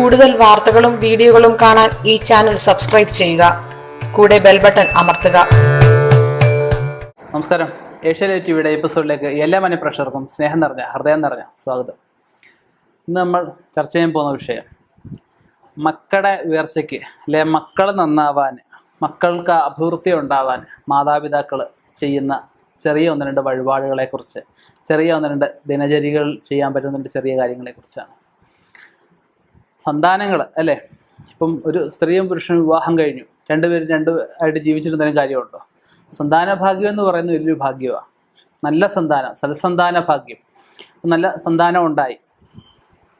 കൂടുതൽ വാർത്തകളും വീഡിയോകളും കാണാൻ ഈ ചാനൽ സബ്സ്ക്രൈബ് ചെയ്യുക. കൂടെ ബെൽ ബട്ടൺ അമർത്തുക. നമസ്കാരം. ഏഷ്യാനെറ്റ് ടിവിയുടെ എപ്പിസോഡിലേക്ക് എല്ലാ മനഃപ്രേക്ഷകർക്കും സ്നേഹം നിറഞ്ഞ ഹൃദയം നിറഞ്ഞ സ്വാഗതം. ഇന്ന് നമ്മൾ ചർച്ച ചെയ്യാൻ പോകുന്ന വിഷയം മക്കളുടെ ഉയർച്ചയ്ക്ക് അല്ലെ മക്കൾ നന്നാവാൻ, മക്കൾക്ക് അഭിവൃദ്ധി ഉണ്ടാവാൻ മാതാപിതാക്കൾ ചെയ്യുന്ന ചെറിയ ഒന്ന് രണ്ട് വഴിപാടുകളെക്കുറിച്ച്, ചെറിയ ഒന്ന് രണ്ട് ദിനചര്യകൾ ചെയ്യാൻ പറ്റുന്ന ചെറിയ കാര്യങ്ങളെക്കുറിച്ചാണ്. സന്താനങ്ങൾ അല്ലേ, ഇപ്പം ഒരു സ്ത്രീയും പുരുഷനും വിവാഹം കഴിഞ്ഞു, രണ്ടുപേരും ആയിട്ട് ജീവിച്ചിരുന്നതിനും കാര്യമുണ്ടോ? സന്താന ഭാഗ്യം എന്ന് പറയുന്നത് വലിയൊരു ഭാഗ്യമാണ്. നല്ല സന്താനം, സൽസന്താന ഭാഗ്യം, നല്ല സന്താനം ഉണ്ടായി.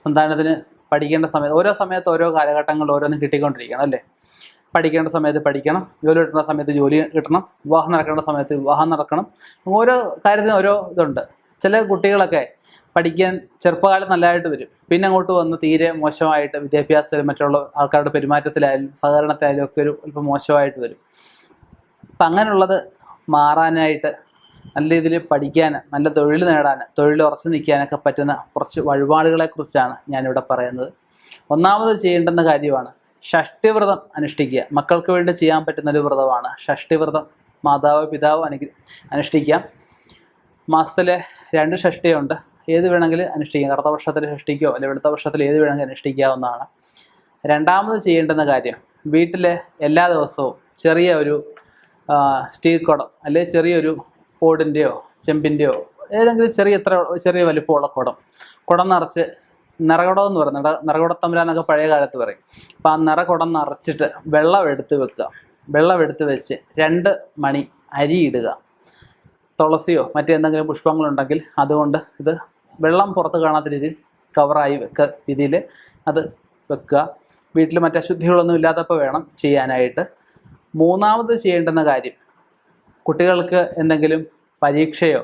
സന്താനത്തിന് പഠിക്കേണ്ട സമയത്ത്, ഓരോ സമയത്ത് ഓരോ കാലഘട്ടങ്ങളിൽ ഓരോന്നും കിട്ടിക്കൊണ്ടിരിക്കണം അല്ലേ. പഠിക്കേണ്ട സമയത്ത് പഠിക്കണം, ജോലി കിട്ടുന്ന സമയത്ത് ജോലി കിട്ടണം, വിവാഹം നടക്കേണ്ട സമയത്ത് വിവാഹം നടക്കണം. ഓരോ കാര്യത്തിനും ഓരോ ഇതുണ്ട്. ചില കുട്ടികളൊക്കെ പഠിക്കാൻ ചെറുപ്പകാലം നല്ലതായിട്ട് വരും, പിന്നെ അങ്ങോട്ട് വന്ന് തീരെ മോശമായിട്ട് വിദ്യാഭ്യാസത്തിലും മറ്റുള്ള ആൾക്കാരുടെ പെരുമാറ്റത്തിലായാലും സഹകരണത്തിലായാലും ഒക്കെ ഒരു അല്പം മോശമായിട്ട് വരും. അപ്പം അങ്ങനെയുള്ളത് മാറാനായിട്ട്, നല്ല രീതിയിൽ പഠിക്കാൻ, നല്ല തൊഴിൽ നേടാൻ, തൊഴിൽ ഉറച്ചു നിൽക്കാനൊക്കെ പറ്റുന്ന കുറച്ച് വഴിപാടുകളെക്കുറിച്ചാണ് ഞാനിവിടെ പറയുന്നത്. ഒന്നാമത് ചെയ്യേണ്ടുന്ന കാര്യമാണ് ഷഷ്ടിവ്രതം അനുഷ്ഠിക്കുക. മക്കൾക്ക് വേണ്ടി ചെയ്യാൻ പറ്റുന്നൊരു വ്രതമാണ് ഷഷ്ടിവ്രതം. മാതാവ് പിതാവ് അനുഷ്ഠിക്കാം. മാസത്തിലെ 2 ഷഷ്ടിയുണ്ട്, ഏത് വേണമെങ്കിലും അനുഷ്ഠിക്കാം. കറുത്ത വർഷത്തിൽ ഷഷ്ടിക്കോ അല്ലെങ്കിൽ വെളുത്ത വർഷത്തിൽ ഏത് വേണമെങ്കിലും അനുഷ്ഠിക്കാവുന്നതാണ്. രണ്ടാമത് ചെയ്യേണ്ടുന്ന കാര്യം, വീട്ടിലെ എല്ലാ ദിവസവും ചെറിയ ഒരു സ്റ്റീൽ കുടം അല്ലെങ്കിൽ ചെറിയൊരു ഓടിൻ്റെയോ ചെമ്പിൻ്റെയോ ഏതെങ്കിലും ചെറിയ വലിപ്പമുള്ള കുടം നിറച്ച്, നിറകുടം എന്ന് പറയുന്നത് നിറകുടത്തമ്പല പഴയ കാലത്ത് പറയും. അപ്പോൾ ആ നിറകുടം നിറച്ചിട്ട് വെള്ളം എടുത്ത് വെക്കുക. വെള്ളം എടുത്ത് വെച്ച് 2 മണി അരി ഇടുക. തുളസിയോ മറ്റെന്തെങ്കിലും പുഷ്പങ്ങളുണ്ടെങ്കിൽ അതുകൊണ്ട് ഇത് വെള്ളം പുറത്ത് കാണാത്ത രീതിയിൽ കവറായി രീതിയിൽ അത് വെക്കുക. വീട്ടിൽ മറ്റ് അശുദ്ധികളൊന്നും ഇല്ലാത്തപ്പോൾ വേണം ചെയ്യാനായിട്ട്. മൂന്നാമത് ചെയ്യേണ്ടുന്ന കാര്യം, കുട്ടികൾക്ക് എന്തെങ്കിലും പരീക്ഷയോ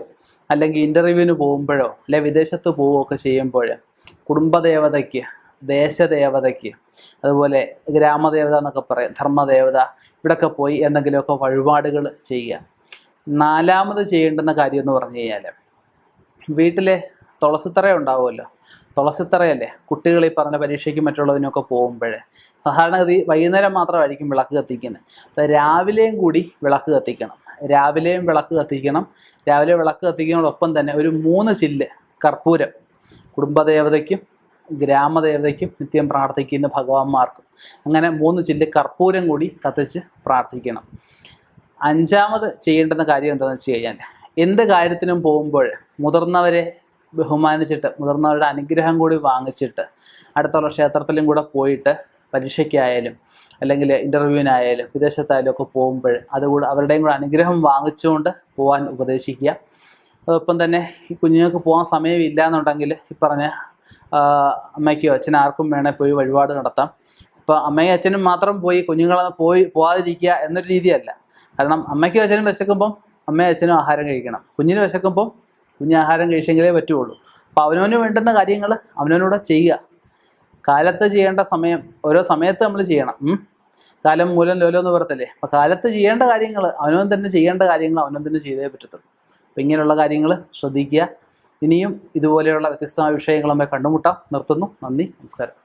അല്ലെങ്കിൽ ഇൻ്റർവ്യൂവിന് പോകുമ്പോഴോ അല്ലെ വിദേശത്ത് പോവുകയൊക്കെ ചെയ്യുമ്പോൾ കുടുംബദേവതയ്ക്ക്, ദേശദേവതയ്ക്ക്, അതുപോലെ ഗ്രാമദേവത എന്നൊക്കെ പറയും, ധർമ്മദേവത, ഇവിടെയൊക്കെ പോയി എന്തെങ്കിലുമൊക്കെ വഴിപാടുകൾ ചെയ്യുക. നാലാമത് ചെയ്യേണ്ടുന്ന കാര്യം എന്ന് പറഞ്ഞു കഴിഞ്ഞാൽ, വീട്ടിലെ തുളസിത്തറ ഉണ്ടാവുമല്ലോ, തുളസിത്തറയല്ലേ കുട്ടികൾ ഈ പറഞ്ഞ പരീക്ഷയ്ക്കും മറ്റുള്ളതിനൊക്കെ പോകുമ്പോൾ സാധാരണഗതി വൈകുന്നേരം മാത്രമായിരിക്കും വിളക്ക് കത്തിക്കുന്നത്. അത് രാവിലെയും കൂടി വിളക്ക് കത്തിക്കണം. രാവിലെ വിളക്ക് കത്തിക്കുന്നതോടൊപ്പം തന്നെ ഒരു 3 ചില്ല് കർപ്പൂരം കുടുംബദേവതയ്ക്കും ഗ്രാമദേവതയ്ക്കും നിത്യം പ്രാർത്ഥിക്കുന്ന ഭഗവാന്മാർക്കും അങ്ങനെ 3 ചില്ല് കർപ്പൂരം കൂടി കത്തിച്ച് പ്രാർത്ഥിക്കണം. അഞ്ചാമത് ചെയ്യേണ്ടുന്ന കാര്യം എന്താണെന്ന് വെച്ച് കഴിഞ്ഞാൽ, എന്ത് കാര്യത്തിനും പോകുമ്പോൾ മുതിർന്നവരെ ബഹുമാനിച്ചിട്ട്, മുതിർന്നവരുടെ അനുഗ്രഹം കൂടി വാങ്ങിച്ചിട്ട്, അടുത്തുള്ള ക്ഷേത്രത്തിലും കൂടെ പോയിട്ട് പരീക്ഷയ്ക്കായാലും അല്ലെങ്കിൽ ഇൻ്റർവ്യൂവിനായാലും വിദേശത്തായാലും ഒക്കെ പോകുമ്പോൾ അതുകൂടെ അവരുടെയും കൂടെ അനുഗ്രഹം വാങ്ങിച്ചുകൊണ്ട് പോകാൻ ഉപദേശിക്കുക. അതോടൊപ്പം തന്നെ ഈ കുഞ്ഞുങ്ങൾക്ക് പോകാൻ സമയമില്ല എന്നുണ്ടെങ്കിൽ ഈ പറഞ്ഞ അമ്മയ്ക്കോ അച്ഛനോ ആർക്കും വേണേൽ പോയി വഴിപാട് നടത്താം. ഇപ്പോൾ അമ്മയും അച്ഛനും മാത്രം പോയി കുഞ്ഞുങ്ങളെ പോകാതിരിക്കുക എന്നൊരു രീതിയല്ല. കാരണം അമ്മയ്ക്കും അച്ഛനും വിശക്കുമ്പം അമ്മയും അച്ഛനും ആഹാരം കഴിക്കണം, കുഞ്ഞിന് വിശക്കുമ്പം കുഞ്ഞ് ആഹാരം കഴിച്ചെങ്കിലേ പറ്റുള്ളൂ. അപ്പോൾ അവനവന് വേണ്ടുന്ന കാര്യങ്ങൾ അവനവനൂടെ ചെയ്യുക. കാലത്ത് ചെയ്യേണ്ട സമയം ഓരോ സമയത്ത് നമ്മൾ ചെയ്യണം. കാലം മൂലം ലോലോ എന്ന് പറയത്തില്ലേ. അപ്പോൾ കാലത്ത് ചെയ്യേണ്ട കാര്യങ്ങൾ അവനവൻ തന്നെ ചെയ്യേണ്ട കാര്യങ്ങൾ അവനവൻ തന്നെ ചെയ്തേ പറ്റത്തുള്ളൂ. അപ്പോൾ ഇങ്ങനെയുള്ള കാര്യങ്ങൾ ശ്രദ്ധിക്കുക. ഇനിയും ഇതുപോലെയുള്ള വ്യത്യസ്തമായ വിഷയങ്ങളുമായി കണ്ടുമുട്ടാം. നിർത്തുന്നു. നന്ദി, നമസ്കാരം.